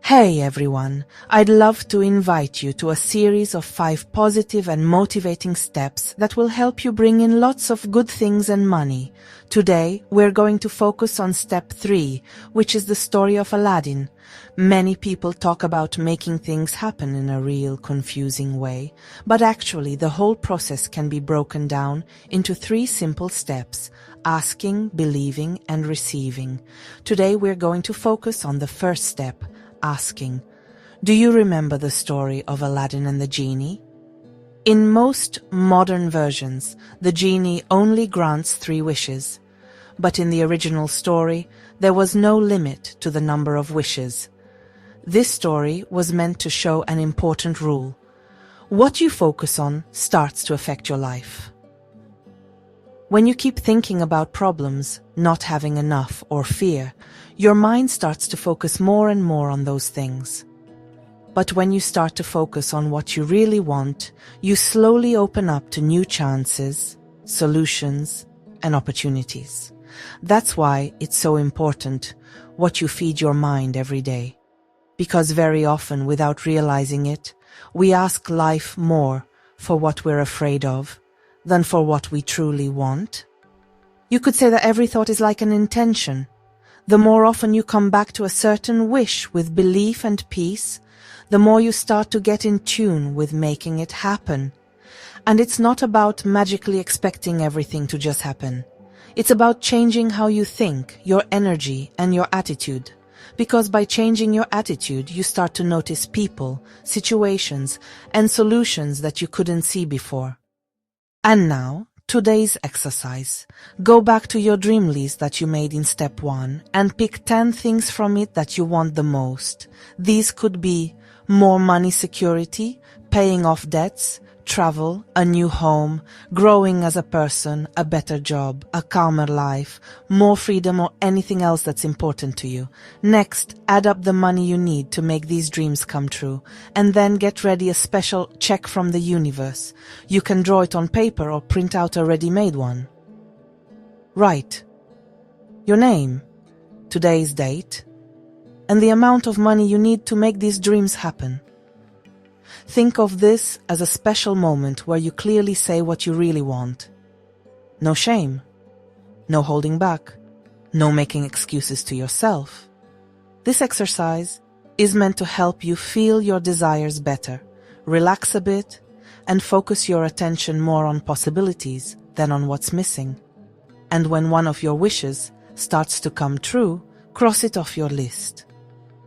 Hey everyone, I'd love to invite you to a series of 5 positive and motivating steps that will help you bring in lots of good things and money. Today, we're going to focus on step 3, which is the story of Alladin. Many people talk about making things happen in a real confusing way, but actually the whole process can be broken down into 3 simple steps: asking, believing, and receiving. Today we're going to focus on the first step, asking. Do you remember the story of Aladdin and the genie? In most modern versions, the genie only grants 3 wishes. But in the original story, there was no limit to the number of wishes. This story was meant to show an important rule. What you focus on starts to affect your life. When you keep thinking about problems, not having enough, or fear, your mind starts to focus more and more on those things. But when you start to focus on what you really want, you slowly open up to new chances, solutions, and opportunities. That's why it's so important what you feed your mind every day. Because very often, without realizing it, we ask life more for what we're afraid of than for what we truly want. You could say that every thought is like an intention. The more often you come back to a certain wish with belief and peace, the more you start to get in tune with making it happen. And it's not about magically expecting everything to just happen. It's about changing how you think, your energy, and your attitude. Because by changing your attitude, you start to notice people, situations, and solutions that you couldn't see before. And now, today's exercise. Go back to your dream list that you made in step 1 and pick 10 things from it that you want the most. These could be more money security, paying off debts, travel, a new home, growing as a person, a better job, a calmer life, more freedom, or anything else that's important to you. Next, add up the money you need to make these dreams come true, and then get ready a special check from the universe. You can draw it on paper or print out a ready-made one. Write your name, today's date, and the amount of money you need to make these dreams happen. Think of this as a special moment where you clearly say what you really want. No shame, no holding back, no making excuses to yourself. This exercise is meant to help you feel your desires better, relax a bit, and focus your attention more on possibilities than on what's missing. And when one of your wishes starts to come true, cross it off your list.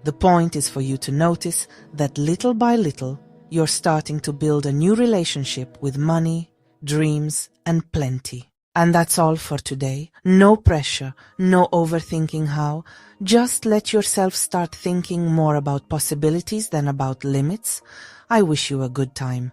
The point is for you to notice that little by little, you're starting to build a new relationship with money, dreams, and plenty. And that's all for today. No pressure, no overthinking how. Just let yourself start thinking more about possibilities than about limits. I wish you a good time.